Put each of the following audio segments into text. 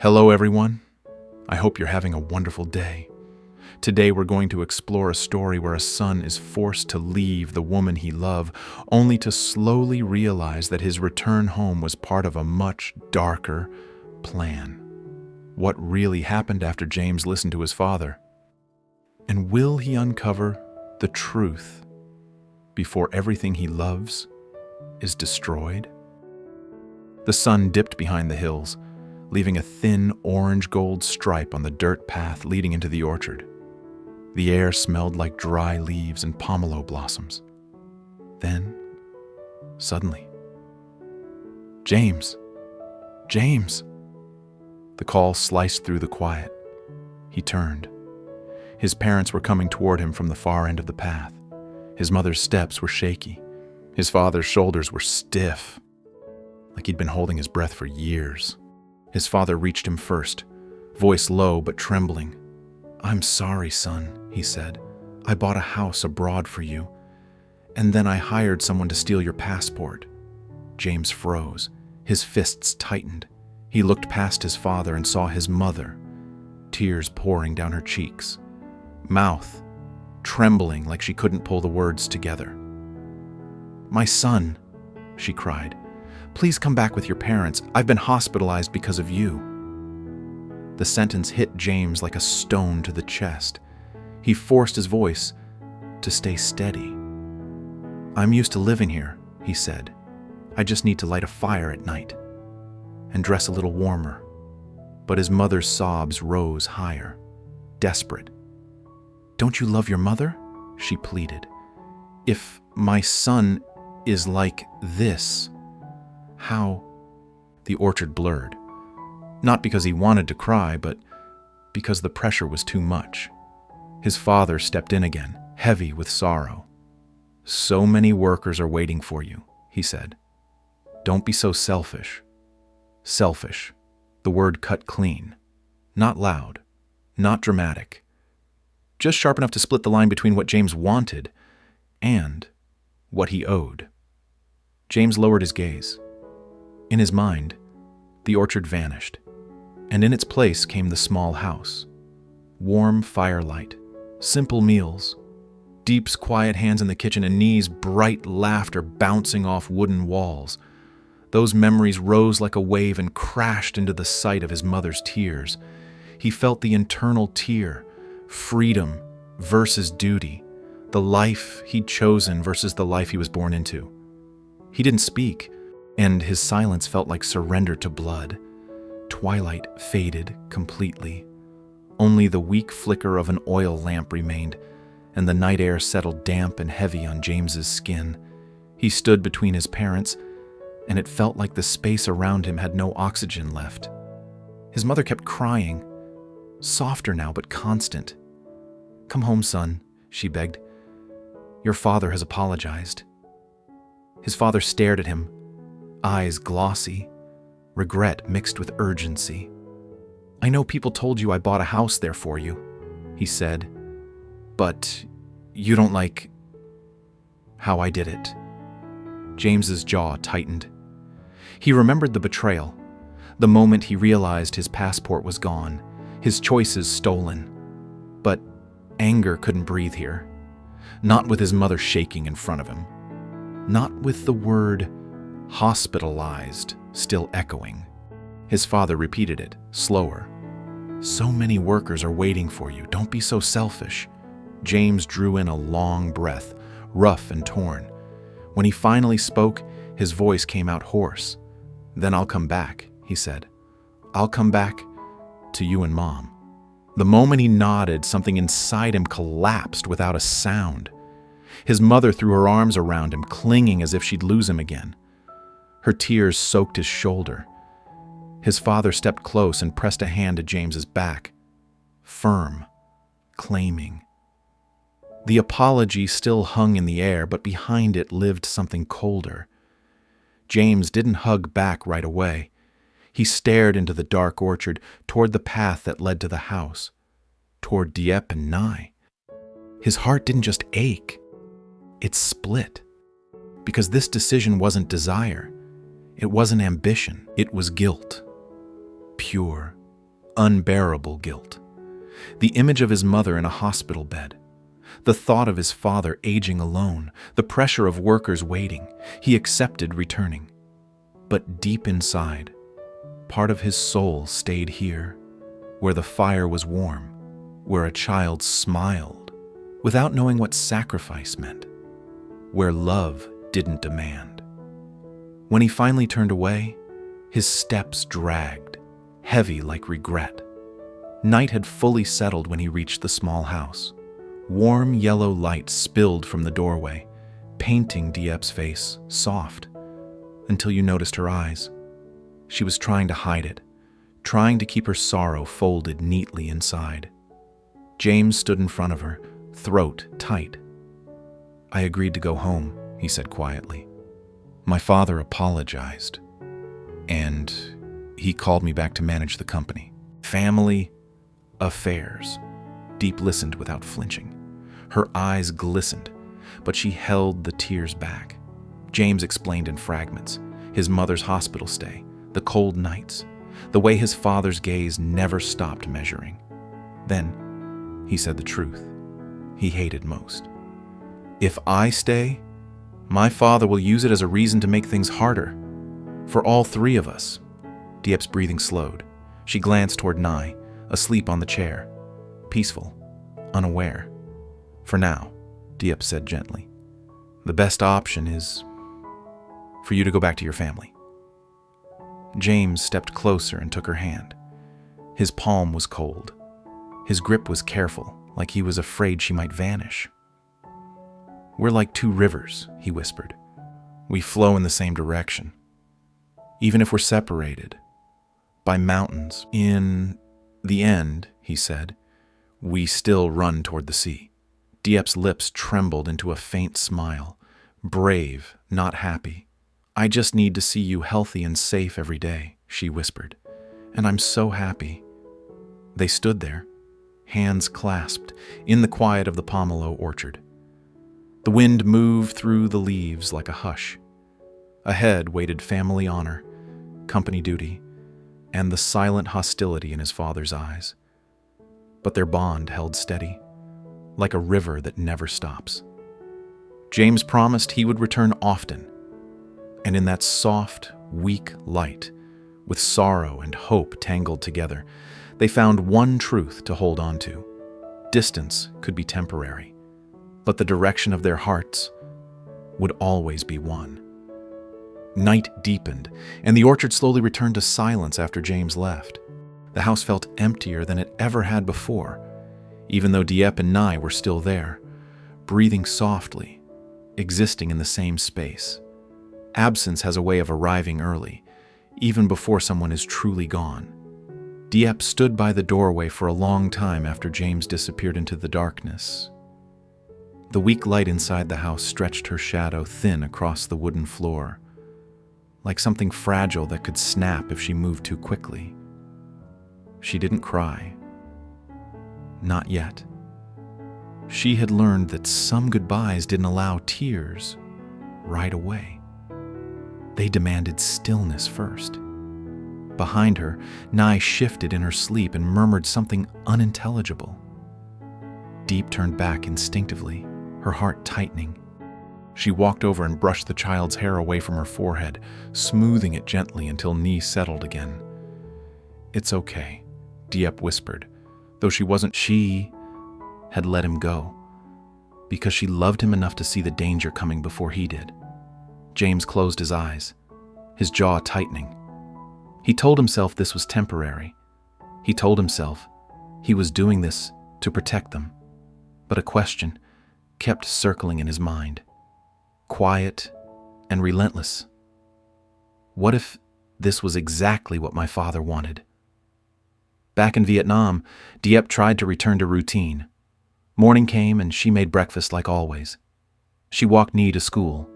Hello everyone, I hope you're having a wonderful day. Today we're going to explore a story where a son is forced to leave the woman he loved, only to slowly realize that his return home was part of a much darker plan. What really happened after James listened to his father? And will he uncover the truth before everything he loves is destroyed? The sun dipped behind the hills, leaving a thin orange-gold stripe on the dirt path leading into the orchard. The air smelled like dry leaves and pomelo blossoms. Then, suddenly, James! James! The call sliced through the quiet. He turned. His parents were coming toward him from the far end of the path. His mother's steps were shaky. His father's shoulders were stiff, like he'd been holding his breath for years. His father reached him first, voice low but trembling. "I'm sorry, son," he said. "I bought a house abroad for you, and then I hired someone to steal your passport." James froze. His fists tightened. He looked past his father and saw his mother, tears pouring down her cheeks, mouth trembling like she couldn't pull the words together. "My son," she cried. "Please come back with your parents. I've been hospitalized because of you." The sentence hit James like a stone to the chest. He forced his voice to stay steady. "I'm used to living here," he said. "I just need to light a fire at night and dress a little warmer." But his mother's sobs rose higher, desperate. "Don't you love your mother?" she pleaded. "If my son is like this, how?" The orchard blurred. Not because he wanted to cry, but because the pressure was too much. His father stepped in again, heavy with sorrow. "So many workers are waiting for you," he said. "Don't be so selfish." Selfish. The word cut clean. Not loud. Not dramatic. Just sharp enough to split the line between what James wanted and what he owed. James lowered his gaze. In his mind, the orchard vanished, and in its place came the small house. Warm firelight, simple meals, Diep's quiet hands in the kitchen, and Nee's bright laughter bouncing off wooden walls. Those memories rose like a wave and crashed into the sight of his mother's tears. He felt the internal tear, freedom versus duty, the life he'd chosen versus the life he was born into. He didn't speak, and his silence felt like surrender to blood. Twilight faded completely. Only the weak flicker of an oil lamp remained, and the night air settled damp and heavy on James's skin. He stood between his parents, and it felt like the space around him had no oxygen left. His mother kept crying, softer now but constant. "Come home, son," she begged. "Your father has apologized." His father stared at him, eyes glossy, regret mixed with urgency. "I know people told you I bought a house there for you," he said, "but you don't like how I did it." James's jaw tightened. He remembered the betrayal, the moment he realized his passport was gone, his choices stolen. But anger couldn't breathe here. Not with his mother shaking in front of him. Not with the word hospitalized still echoing. His father repeated it, slower. "So many workers are waiting for you. Don't be so selfish." James drew in a long breath, rough and torn. When he finally spoke, his voice came out hoarse. "Then I'll come back," he said. "I'll come back to you and Mom." The moment he nodded, something inside him collapsed without a sound. His mother threw her arms around him, clinging as if she'd lose him again. Her tears soaked his shoulder. His father stepped close and pressed a hand to James's back. Firm, claiming. The apology still hung in the air, but behind it lived something colder. James didn't hug back right away. He stared into the dark orchard, toward the path that led to the house, toward Diep and Nye. His heart didn't just ache, it split. Because this decision wasn't desire. It wasn't ambition. It was guilt. Pure unbearable guilt. The image of his mother in a hospital bed, the thought of his father aging alone, the pressure of workers waiting. He accepted returning. But deep inside, part of his soul stayed here, where the fire was warm, where a child smiled, without knowing what sacrifice meant, where love didn't demand. When he finally turned away, his steps dragged, heavy like regret. Night had fully settled when he reached the small house. Warm yellow light spilled from the doorway, painting Diep's face soft, until you noticed her eyes. She was trying to hide it, trying to keep her sorrow folded neatly inside. James stood in front of her, throat tight. "I agreed to go home," he said quietly. "My father apologized, and he called me back to manage the company. Family affairs." Diep listened without flinching. Her eyes glistened, but she held the tears back. James explained in fragments: his mother's hospital stay, the cold nights, the way his father's gaze never stopped measuring. Then he said the truth he hated most. "If I stay, my father will use it as a reason to make things harder. For all three of us." Diep's breathing slowed. She glanced toward Nye, asleep on the chair, peaceful, unaware. "For now," Diep said gently, "the best option is for you to go back to your family." James stepped closer and took her hand. His palm was cold. His grip was careful, like he was afraid she might vanish. "We're like two rivers," he whispered. "We flow in the same direction. Even if we're separated by mountains, in the end," he said, "we still run toward the sea." Diep's lips trembled into a faint smile, brave, not happy. "I just need to see you healthy and safe every day," she whispered, "and I'm so happy." They stood there, hands clasped, in the quiet of the pomelo orchard. The wind moved through the leaves like a hush. Ahead waited family honor, company duty, and the silent hostility in his father's eyes. But their bond held steady, like a river that never stops. James promised he would return often, and in that soft, weak light, with sorrow and hope tangled together, they found one truth to hold on to. Distance could be temporary, but the direction of their hearts would always be one. Night deepened, and the orchard slowly returned to silence after James left. The house felt emptier than it ever had before, even though Diep and Nye were still there, breathing softly, existing in the same space. Absence has a way of arriving early, even before someone is truly gone. Diep stood by the doorway for a long time after James disappeared into the darkness. The weak light inside the house stretched her shadow thin across the wooden floor, like something fragile that could snap if she moved too quickly. She didn't cry. Not yet. She had learned that some goodbyes didn't allow tears right away. They demanded stillness first. Behind her, Nye shifted in her sleep and murmured something unintelligible. Diep turned back instinctively, her heart tightening. She walked over and brushed the child's hair away from her forehead, smoothing it gently until Nye settled again. "It's okay," Diep whispered, though she had let him go, because she loved him enough to see the danger coming before he did. James closed his eyes, his jaw tightening. He told himself this was temporary. He told himself he was doing this to protect them. But a question kept circling in his mind, quiet and relentless. What if this was exactly what my father wanted? Back in Vietnam, Diep tried to return to routine. Morning came and she made breakfast like always. She walked Nhi to school.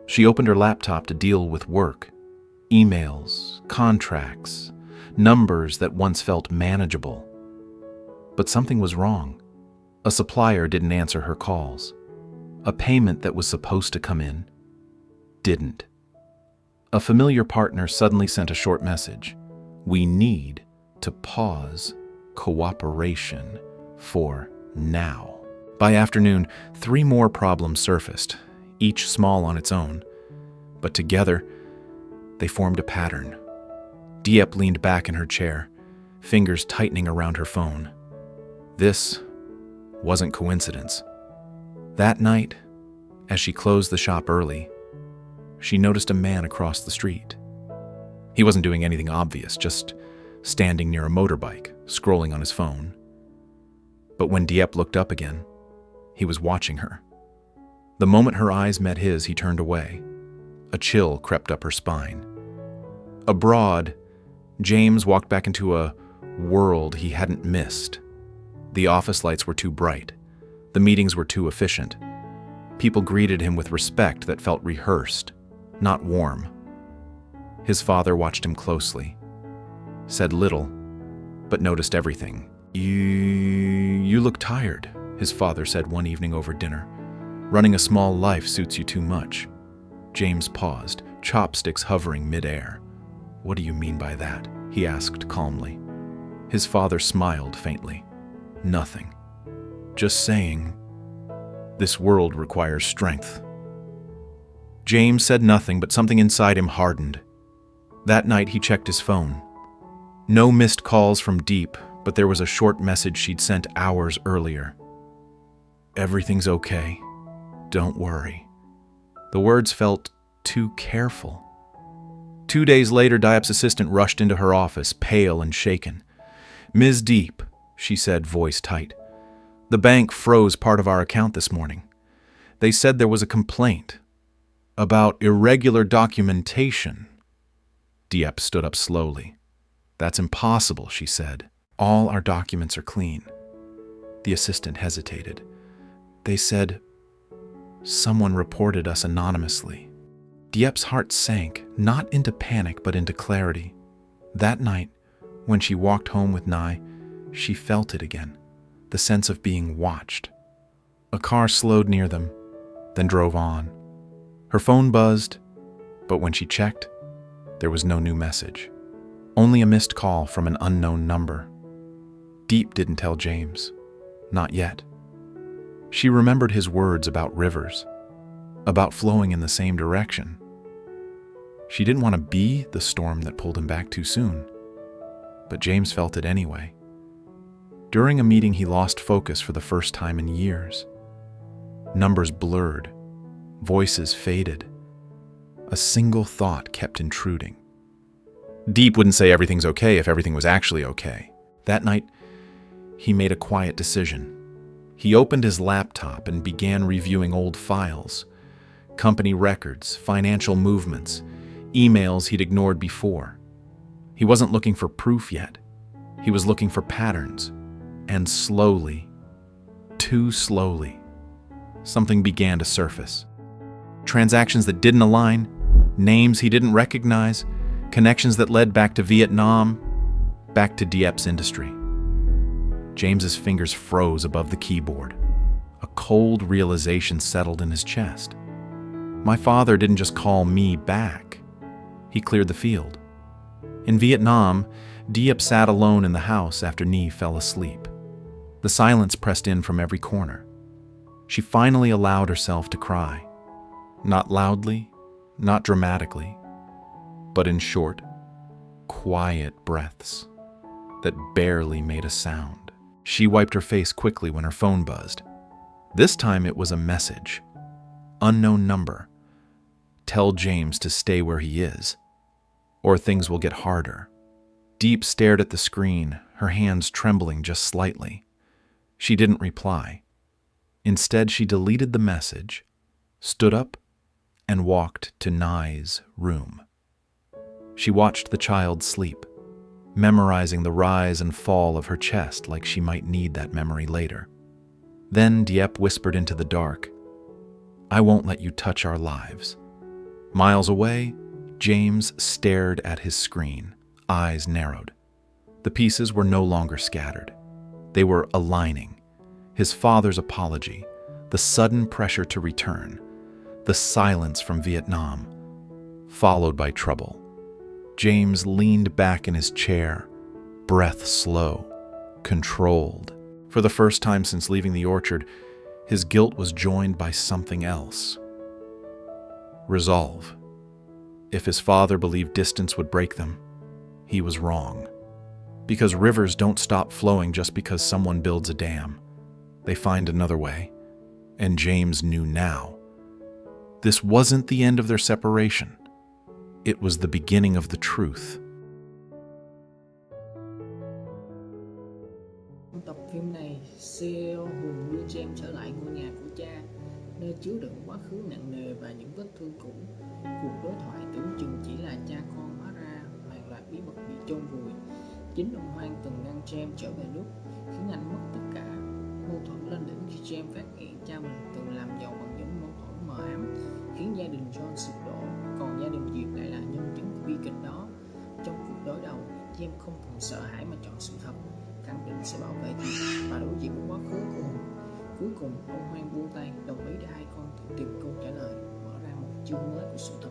She opened her laptop to deal with work, emails, contracts, numbers that once felt manageable. But something was wrong. A supplier didn't answer her calls. A payment that was supposed to come in didn't. A familiar partner suddenly sent a short message. "We need to pause cooperation for now. By afternoon, 3 more problems surfaced, each small on its own, but together they formed a pattern. Diep leaned back in her chair, fingers tightening around her phone. This wasn't coincidence. That night, as she closed the shop early, she noticed a man across the street. He wasn't doing anything obvious, just standing near a motorbike, scrolling on his phone. But when Diep looked up again, he was watching her. The moment her eyes met his, he turned away. A chill crept up her spine. Abroad, James walked back into a world he hadn't missed. The office lights were too bright. The meetings were too efficient. People greeted him with respect that felt rehearsed, not warm. His father watched him closely, said little, but noticed everything. You look tired, his father said one evening over dinner. Running a small life suits you too much. James paused, chopsticks hovering midair. What do you mean by that? He asked calmly. His father smiled faintly. Nothing. Just saying, this world requires strength. James said nothing, but something inside him hardened. That night he checked his phone. No missed calls from Diep, but there was a short message she'd sent hours earlier. Everything's okay. Don't worry. The words felt too careful. 2 days later, Diep's assistant rushed into her office, pale and shaken. Ms. Diep, she said, voice tight. The bank froze part of our account this morning. They said there was a complaint about irregular documentation. Diep stood up slowly. That's impossible, she said. All our documents are clean. The assistant hesitated. They said someone reported us anonymously. Diep's heart sank, not into panic but into clarity. That night, when she walked home with Nye, she felt it again, the sense of being watched. A car slowed near them, then drove on. Her phone buzzed, but when she checked, there was no new message. Only a missed call from an unknown number. Diep didn't tell James. Not yet. She remembered his words about rivers, about flowing in the same direction. She didn't want to be the storm that pulled him back too soon, but James felt it anyway. During a meeting, he lost focus for the first time in years. Numbers blurred, voices faded. A single thought kept intruding. Diep wouldn't say everything's okay if everything was actually okay. That night, he made a quiet decision. He opened his laptop and began reviewing old files, company records, financial movements, emails he'd ignored before. He wasn't looking for proof yet. He was looking for patterns. And slowly, too slowly, something began to surface. Transactions that didn't align, names he didn't recognize, connections that led back to Vietnam, back to Diep's industry. James's fingers froze above the keyboard. A cold realization settled in his chest. My father didn't just call me back. He cleared the field. In Vietnam, Diep sat alone in the house after Nhi fell asleep. The silence pressed in from every corner. She finally allowed herself to cry. Not loudly, not dramatically, but in short, quiet breaths that barely made a sound. She wiped her face quickly when her phone buzzed. This time it was a message. Unknown number. Tell James to stay where he is, or things will get harder. Diep stared at the screen, her hands trembling just slightly. She didn't reply. Instead, she deleted the message, stood up, and walked to Nye's room. She watched the child sleep, memorizing the rise and fall of her chest like she might need that memory later. Then Diep whispered into the dark, I won't let you touch our lives. Miles away, James stared at his screen, eyes narrowed. The pieces were no longer scattered. They were aligning. His father's apology, the sudden pressure to return, the silence from Vietnam, followed by trouble. James leaned back in his chair, breath slow, controlled. For the first time since leaving the orchard, his guilt was joined by something else. Resolve. If his father believed distance would break them, he was wrong. Because rivers don't stop flowing just because someone builds a dam. They find another way. And James knew now. This wasn't the end of their separation. It was the beginning of the truth. Tập phim này, CEO Hùng đưa James trở lại ngôi nhà của cha, nơi chứa đựng quá khứ nặng nề và những vết thương cũ. Cuộc đối thoại tưởng chừng chỉ là cha con, hóa ra hàng loạt bí mật bị chôn vùi. Chính ông Hoang từng ngăn James trở về nước, khiến anh mất tất cả. Mâu thuẫn lên đỉnh khi James phát hiện cha mình từng làm giàu bằng những mâu thuẫn mờ ám, khiến gia đình John sụp đổ, còn gia đình Diep lại là nhân chứng của bi kịch đó. Trong cuộc đối đầu, James không còn sợ hãi mà chọn sự thật, khẳng định sẽ bảo vệ Diep và đối diện với quá khứ của mình. Cuối cùng, ông Hoang buông tay, đồng ý để hai con tự tìm câu trả lời, mở ra một chương mới của sự thật.